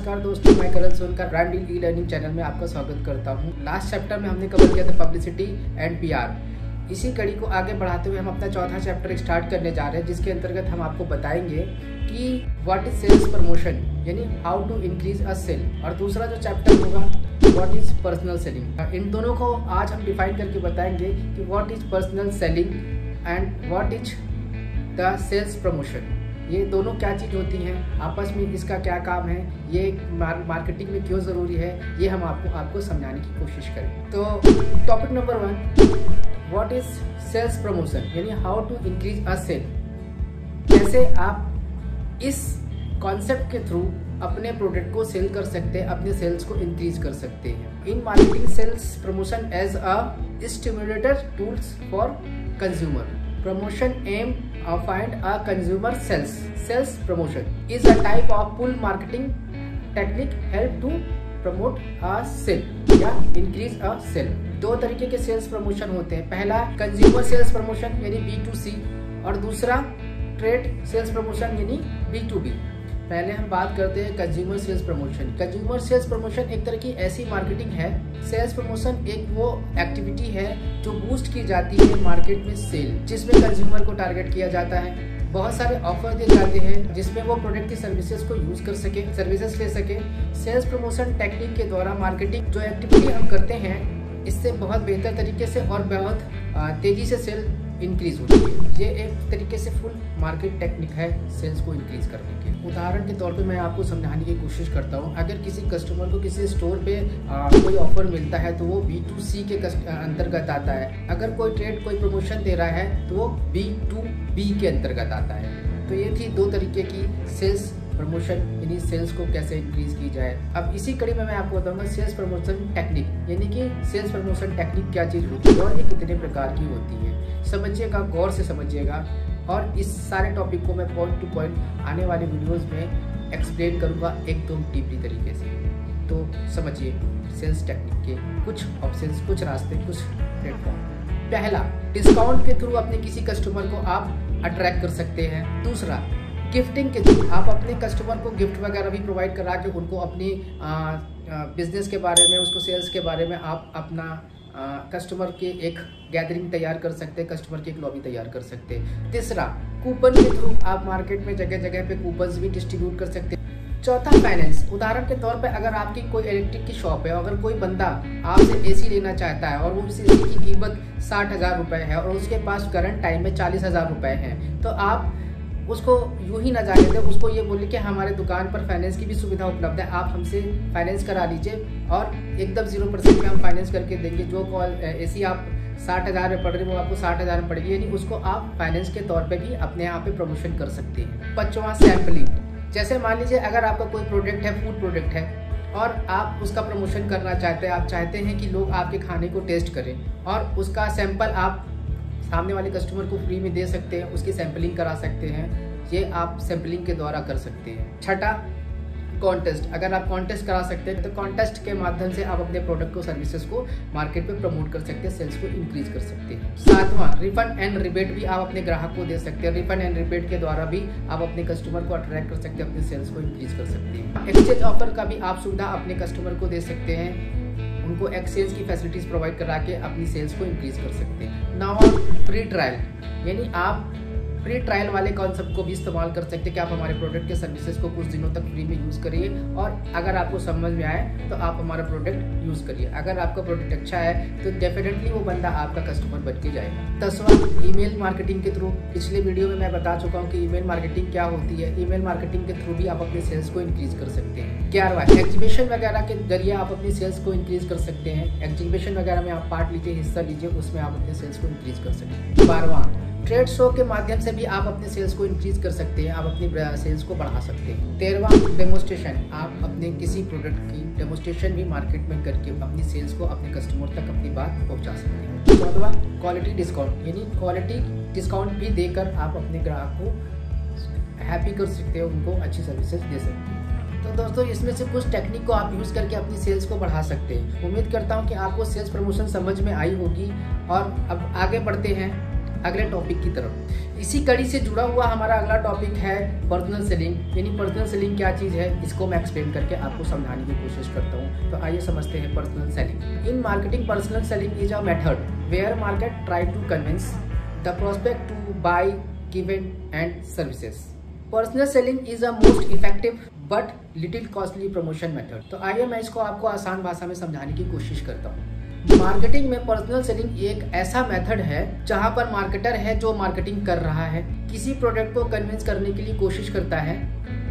नमस्कार दोस्तों, मैं Karan Sonkar brand deal e learning channel में आपका स्वागत करता हूं। लास्ट चैप्टर में हमने कवर किया था पब्लिसिटी एंड पीआर। इसी कड़ी को आगे बढ़ाते हुए हम अपना चौथा चैप्टर स्टार्ट करने जा रहे हैं, जिसके अंतर्गत हम आपको बताएंगे कि व्हाट इज सेल्स प्रमोशन, यानी how to increase a sale. और दूसरा जो चैप्टर होगा व्हाट इज पर्सनल सेलिंग। इन दोनों को आज हम डिफाइन करके बताएंगे कि what is personal selling and what is the sales promotion. ये दोनों क्या चीज़ होती हैं, आपस में इसका क्या काम है, ये मार्केटिंग में क्यों ज़रूरी है, ये हम आपको समझाने की कोशिश करें। तो topic number 1, what is sales promotion, यानी how to increase a sale. कैसे आप इस कॉन्सेप्ट के थ्रू अपने प्रोडक्ट को सेल कर सकते हैं, अपने सेल्स को इंक्रीज कर सकते हैं। In marketing sales promotion as a stimulator tools for consumer promotion aim find a consumer sales promotion is a type of pull marketing technique help to promote a sale या increase a sale। दो तरीके के sales promotion होते हैं। पहला consumer sales promotion यानी B2C और दूसरा ट्रेड सेल्स प्रमोशन यानी B2B। पहले हम बात करते हैं consumer sales promotion. Consumer sales promotion एक तरह की ऐसी मार्केटिंग है, सेल्स प्रमोशन एक वो एक्टिविटी है जो बूस्ट की जाती है मार्केट में सेल, जिसमें कंज्यूमर को टारगेट किया जाता है। बहुत सारे ऑफर दिए जाते हैं जिसमें वो प्रोडक्ट की सर्विसेज को यूज कर सके, सर्विसेज ले सके। सेल्स प्रमोशन टेक्निक के द्वारा मार्केटिंग जो एक्टिविटी हम करते हैं, इससे बहुत बेहतर तरीके से और बहुत तेजी से सेल इंक्रीज होती है। ये एक तरीके से फुल मार्केट टेक्निक है सेल्स को इंक्रीज करने की। उदाहरण के तौर पे मैं आपको समझाने की कोशिश करता हूँ। अगर किसी कस्टमर को किसी स्टोर पे कोई ऑफर मिलता है तो वो B2C के अंतर्गत आता है। अगर कोई ट्रेड कोई प्रमोशन दे रहा है तो वो B2B के अंतर्गत आता है। तो ये थी दो तरीके की सेल्स प्रमोशन, यानी सेल्स को कैसे इंक्रीज की जाए। अब इसी कड़ी में मैं आपको बताऊंगा सेल्स प्रमोशन टेक्निक, यानी कि सेल्स प्रमोशन टेक्निक क्या चीज़ होती है और ये कितने प्रकार की होती है। समझिएगा, गौर से समझिएगा, और इस सारे टॉपिक को मैं पॉइंट टू पॉइंट आने वाले वीडियोस में एक्सप्लेन करूंगा एकदम डीपली तरीके से। तो समझिए सेल्स टेक्निक के कुछ ऑप्शंस, कुछ रास्ते, कुछ प्लेटफॉर्म। पहला, डिस्काउंट के थ्रू अपने किसी कस्टमर को आप अट्रैक्ट कर सकते हैं। दूसरा, गिफ्टिंग के थ्रू आप अपने कस्टमर को गिफ्ट वगैरह भी प्रोवाइड करा के उनको अपनी बिजनेस के बारे में, उसको सेल्स के बारे में आप अपना कस्टमर के एक गैदरिंग तैयार कर सकते हैं, कस्टमर की एक लॉबी तैयार कर सकते हैं। तीसरा, कूपन के थ्रू आप मार्केट में जगह जगह पे कूपन्स भी डिस्ट्रीब्यूट कर सकते हैं। चौथा, फाइनेंस। उदाहरण के तौर पे अगर आपकी कोई इलेक्ट्रिक की शॉप है, अगर कोई बंदा आपसे एसी लेना चाहता है और वो उस एसी की कीमत 60,000 रुपये है और उसके पास करंट टाइम में 40,000 रुपये है, तो आप उसको यूं ही ना जाने दें, उसको ये बोले कि हमारे दुकान पर फाइनेंस की भी सुविधा उपलब्ध है, आप हमसे फाइनेंस करा लीजिए और एकदम 0% में हम फाइनेंस करके देंगे। जो एसी आप 60,000 में पड़ रही है वो आपको 60,000 में पड़ेगी, यानी उसको आप फाइनेंस के तौर पे भी अपने यहाँ पे प्रमोशन कर सकते हैं। पांचवा, सैम्पलिंग। जैसे मान लीजिए अगर आपका कोई प्रोडक्ट है, फूड प्रोडक्ट है, और आप उसका प्रमोशन करना चाहते हैं, आप चाहते हैं कि लोग आपके खाने को टेस्ट करें और उसका सैंपल आप सामने वाले कस्टमर को फ्री में दे सकते हैं, उसकी सैंपलिंग करा सकते हैं। ये आप सैंपलिंग के द्वारा कर सकते हैं। छठा, कॉन्टेस्ट। अगर आप कॉन्टेस्ट करा सकते हैं तो कॉन्टेस्ट के माध्यम से आप अपने प्रोडक्ट को, सर्विसेज को मार्केट में प्रमोट कर सकते हैं, सेल्स को इंक्रीज कर सकते हैं। सातवां, रिफंड एंड रिबेट भी आप अपने ग्राहक को दे सकते हैं। रिफंड एंड रिबेट के द्वारा भी आप अपने कस्टमर को अट्रैक्ट कर सकते हैं, अपने सेल्स को इंक्रीज कर सकते हैं। एक्सचेंज ऑफर का भी आप सुविधा अपने कस्टमर को दे सकते हैं, उनको एक्सचेंज की फैसिलिटीज प्रोवाइड करा के अपनी सेल्स को इंक्रीज कर सकते हैं। नौवां, फ्री ट्रायल, यानी आप फ्री ट्रायल वाले कॉन्सेप्ट को भी इस्तेमाल कर सकते हैं कि आप हमारे प्रोडक्ट के सर्विसेज को कुछ दिनों तक फ्री में यूज़ करिए और अगर आपको समझ में आए तो आप हमारा प्रोडक्ट यूज़ करिए। अगर आपका प्रोडक्ट अच्छा है तो डेफिनेटली वो बंदा आपका कस्टमर बन के जाएगा। 10वां, ईमेल मार्केटिंग के थ्रू। पिछले वीडियो में मैं बता चुका हूँ कि ईमेल मार्केटिंग क्या होती है। ईमेल मार्केटिंग के थ्रू भी आप अपने सेल्स को इंक्रीज कर सकते हैं। 11वां, एग्जीबिशन वगैरह के जरिए आप अपनी सेल्स को इंक्रीज कर सकते हैं। एग्जीबिशन वगैरह में आप पार्ट लीजिए, हिस्सा लीजिए, उसमें आप अपने सेल्स को इंक्रीज कर सकते हैं। 12वां, ट्रेड शो के माध्यम से भी आप अपने सेल्स को इंक्रीज कर सकते हैं, आप अपनी सेल्स को बढ़ा सकते हैं। 13वां, डेमोस्ट्रेशन। आप अपने किसी प्रोडक्ट की डेमोस्ट्रेशन भी मार्केट में करके अपनी सेल्स को अपने कस्टमर तक अपनी बात पहुंचा सकते हैं। 14वां, क्वालिटी डिस्काउंट, यानी क्वालिटी डिस्काउंट भी देकर आप अपने ग्राहक को हैप्पी कर सकते हैं, उनको अच्छी सर्विसेज दे सकते हैं। तो दोस्तों, इसमें से कुछ टेक्निक को आप यूज करके अपनी सेल्स को बढ़ा सकते हैं। उम्मीद करता हूँ कि आपको सेल्स प्रमोशन समझ में आई होगी और अब आगे बढ़ते हैं अगले टॉपिक की तरफ। इसी कड़ी से जुड़ा हुआ हमारा अगला टॉपिक है पर्सनल सेलिंग। यानी पर्सनल सेलिंग क्या चीज़ है, इसको मैं एक्सप्लेन करके आपको समझाने की कोशिश करता हूँ। तो आइए समझते हैं personal selling. In marketing, personal selling is a method where market try to convince the prospect to buy given and services. Personal selling is a most effective but little costly promotion method. तो आइए मैं इसको आपको आसान भाषा में समझाने की कोशिश करता हूँ। मार्केटिंग में पर्सनल सेलिंग एक ऐसा मेथड है जहां पर मार्केटर है जो मार्केटिंग कर रहा है, किसी प्रोडक्ट को कन्विंस करने के लिए कोशिश करता है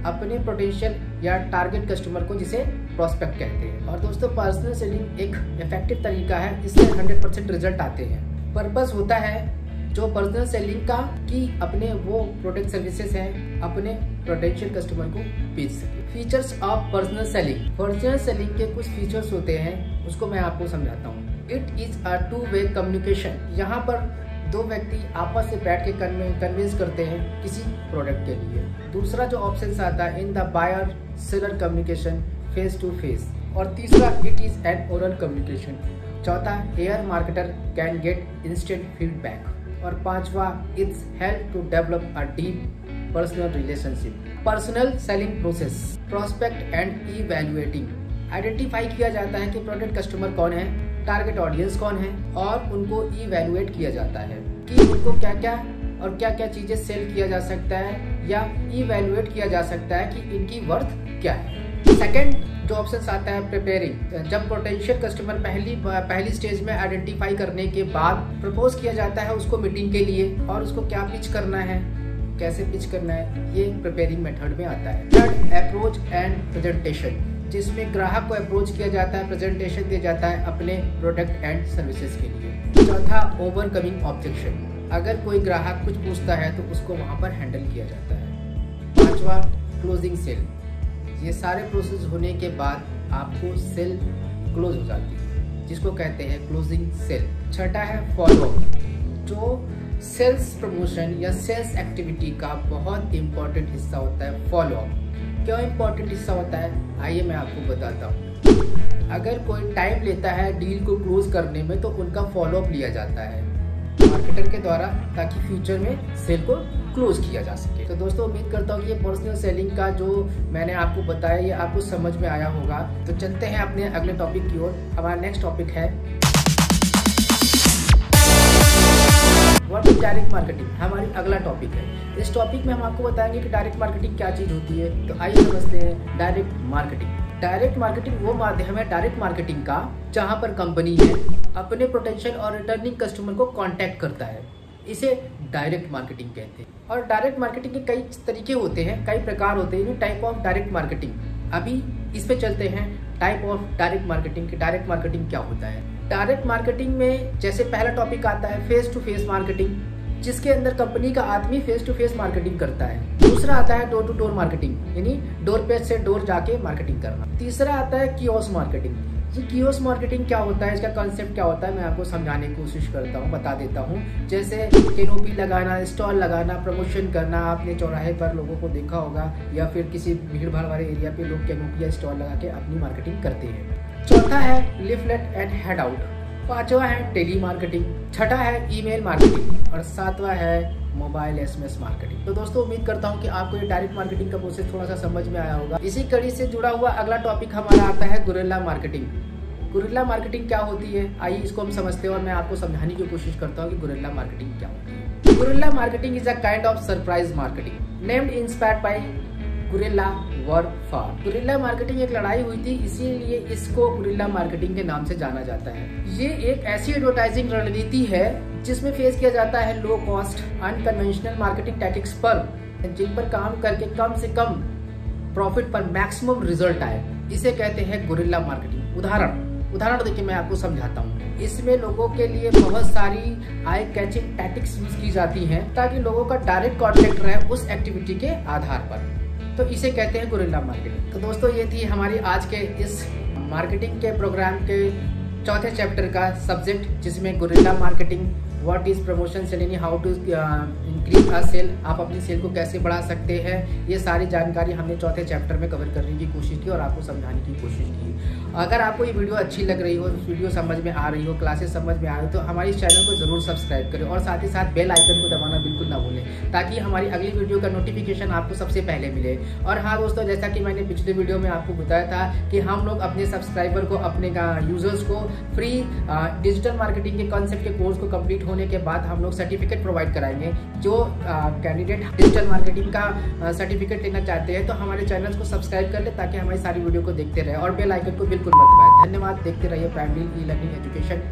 अपने पोटेंशियल या टारगेट कस्टमर को, जिसे प्रोस्पेक्ट कहते हैं। और दोस्तों, पर्सनल सेलिंग एक इफेक्टिव तरीका है, इससे 100% रिजल्ट आते हैं। पर्पस होता है जो पर्सनल सेलिंग का कि अपने वो प्रोडक्ट सर्विसेज हैं अपने पोटेंशियल कस्टमर को बेच सके। Features of personal selling. Personal selling के कुछ फीचर्स होते हैं, उसको मैं आपको समझाता हूँ। It is a two way communication. यहाँ पर दो व्यक्ति आपस से बैठ के कन्विंस करते हैं किसी प्रोडक्ट के लिए। दूसरा जो ऑप्शन आता है, in the buyer seller communication face to face. और तीसरा, it is an oral communication. चौथा, here marketer can get instant feedback. और पांचवा, it's help to develop a deep personal relationship. Personal selling process, prospect and evaluating. Identify किया जाता है कि product customer कौन है, टारगेट ऑडियंस कौन है, और उनको इवैल्यूएट किया जाता है कि उनको क्या क्या और क्या क्या चीजें सेल किया जा सकता है या इवैल्यूएट किया जा सकता है कि इनकी वर्थ क्या है। सेकंड जो ऑप्शन आता है, प्रिपेयरिंग। जब पोटेंशियल कस्टमर पहली स्टेज में आइडेंटिफाई करने के बाद प्रपोज किया जाता है उसको मीटिंग के लिए, और उसको क्या पिच करना है, कैसे पिच करना है, ये प्रिपेयरिंग मेथड में आता है। थर्ड, अप्रोच एंड प्रेजेंटेशन, जिसमें ग्राहक को अप्रोच किया जाता है, प्रेजेंटेशन दिया जाता है अपने प्रोडक्ट एंड सर्विसेज के लिए। चौथा, ओवरकमिंग ऑब्जेक्शन। अगर कोई ग्राहक कुछ पूछता है तो उसको वहां पर हैंडल किया जाता है। पांचवा, क्लोजिंग सेल। ये सारे प्रोसेस होने के बाद आपको सेल क्लोज हो जाती है, जिसको कहते हैं क्लोजिंग सेल। छठा है फॉलो अप, जो सेल्स प्रमोशन या सेल्स एक्टिविटी का बहुत इंपॉर्टेंट हिस्सा होता है। फॉलो अप क्यों इंपॉर्टेंट हिस्सा होता है, आइए मैं आपको बताता हूँ। अगर कोई टाइम लेता है डील को क्लोज करने में तो उनका फॉलो अप लिया जाता है मार्केटर के द्वारा, ताकि फ्यूचर में सेल को क्लोज किया जा सके। तो दोस्तों, उम्मीद करता हूँ कि ये पर्सनल सेलिंग का जो मैंने आपको बताया ये आपको समझ में आया होगा। तो चलते हैं अपने अगले टॉपिक की ओर। हमारा नेक्स्ट टॉपिक है व्हाट इज डायरेक्ट मार्केटिंग। हमारी अगला टॉपिक है। इस टॉपिक में हम आपको बताएंगे कि डायरेक्ट मार्केटिंग क्या चीज होती है। तो आइए समझते हैं डायरेक्ट मार्केटिंग। डायरेक्ट मार्केटिंग वो माध्यम है डायरेक्ट मार्केटिंग का जहां पर कंपनी है अपने पोटेंशियल और रिटर्निंग कस्टमर को कांटेक्ट करता है, इसे डायरेक्ट मार्केटिंग कहते हैं। और डायरेक्ट मार्केटिंग के कई तरीके होते हैं, कई प्रकार होते हैं, टाइप ऑफ डायरेक्ट मार्केटिंग। अभी इस पे चलते हैं टाइप ऑफ डायरेक्ट मार्केटिंग की। डायरेक्ट मार्केटिंग क्या होता है। डायरेक्ट मार्केटिंग में जैसे पहला टॉपिक आता है फेस टू फेस मार्केटिंग, जिसके अंदर कंपनी का आदमी फेस टू फेस मार्केटिंग करता है। दूसरा आता है डोर टू डोर मार्केटिंग, यानी डोर पे से डोर जाके मार्केटिंग करना। तीसरा आता है कियोस्क मार्केटिंग। ये कियोस्क मार्केटिंग क्या होता है, इसका कॉन्सेप्ट क्या होता है, मैं आपको समझाने की कोशिश करता हूँ, बता देता हूँ। जैसे कैनोपी लगाना, स्टॉल लगाना, प्रमोशन करना। आपने चौराहे पर लोगों को देखा होगा या फिर किसी भीड़ भाड़ वाले एरिया पे लोग कैनोपी या स्टॉल लगा के अपनी मार्केटिंग करते हैं। चौथा है लिफलेट एंड हैंड आउट। पांचवा है टेली मार्केटिंग। छठा है ईमेल मार्केटिंग। और सातवां है मोबाइल एसएमएस मार्केटिंग। तो दोस्तों, उम्मीद करता हूं कि आपको ये डायरेक्ट मार्केटिंग का प्रोसेस थोड़ा सा समझ में आया होगा। इसी कड़ी से जुड़ा हुआ अगला टॉपिक हमारा आता है गुरिल्ला मार्केटिंग। गुरिल्ला मार्केटिंग क्या होती है, आइए इसको हम समझते हैं और मैं आपको समझाने की कोशिश करता हूँ कि गुरिल्ला मार्केटिंग क्या होती है। Guerrilla marketing is a kind of surprise marketing named inspired by guerrilla warfare. Guerrilla marketing एक लड़ाई हुई थी, इसीलिए इसको गुरिल्ला मार्केटिंग के नाम से जाना जाता है। ये एक ऐसी एडवर्टाइजिंग रणनीति है जिसमें फेस किया जाता है low cost unconventional marketing tactics पर, जिन पर काम करके कम से कम प्रॉफिट पर मैक्सिमम रिजल्ट आए। इसे कहते हैं गुरिल्ला मार्केटिंग। उदाहरण देखिए मैं आपको समझाता हूँ। इसमें लोगों के लिए बहुत सारी आई कैचिंग टैक्टिक्स यूज की जाती हैं ताकि लोगों का डायरेक्ट कॉन्टेक्ट रहे उस एक्टिविटी के आधार पर, तो इसे कहते हैं गुरिल्ला मार्केटिंग। तो दोस्तों, ये थी हमारी आज के इस मार्केटिंग के प्रोग्राम के चौथे चैप्टर का सब्जेक्ट, जिसमें guerrilla marketing, what is promotion sale, how to increase a sale, आप अपनी सेल को कैसे बढ़ा सकते हैं, ये सारी जानकारी हमने चौथे चैप्टर में कवर करने की कोशिश की और आपको समझाने की कोशिश की। अगर आपको ये वीडियो अच्छी लग रही हो, वीडियो समझ में आ रही हो, क्लासेस समझ में आ रही हो, तो हमारे इस चैनल को ज़रूर सब्सक्राइब करें और साथ ही साथ बेल आइकन को दबाना बिल्कुल ना भूलें, ताकि हमारी अगली वीडियो का नोटिफिकेशन आपको सबसे पहले मिले। और हाँ दोस्तों, जैसा कि मैंने पिछले वीडियो में आपको बताया था कि हम लोग अपने सब्सक्राइबर को, अपने यूजर्स को फ्री डिजिटल मार्केटिंग के कॉन्सेप्ट के कोर्स को कंप्लीट होने के बाद हम लोग सर्टिफिकेट प्रोवाइड कराएंगे। जो कैंडिडेट डिजिटल मार्केटिंग का सर्टिफिकेट लेना चाहते हैं तो हमारे चैनल को सब्सक्राइब कर ले, ताकि हमारी सारी वीडियो को देखते रहे और बेल आइकन को बिल्कुल मत दबाएं। धन्यवाद। देखते रहिए prime deal e learning education.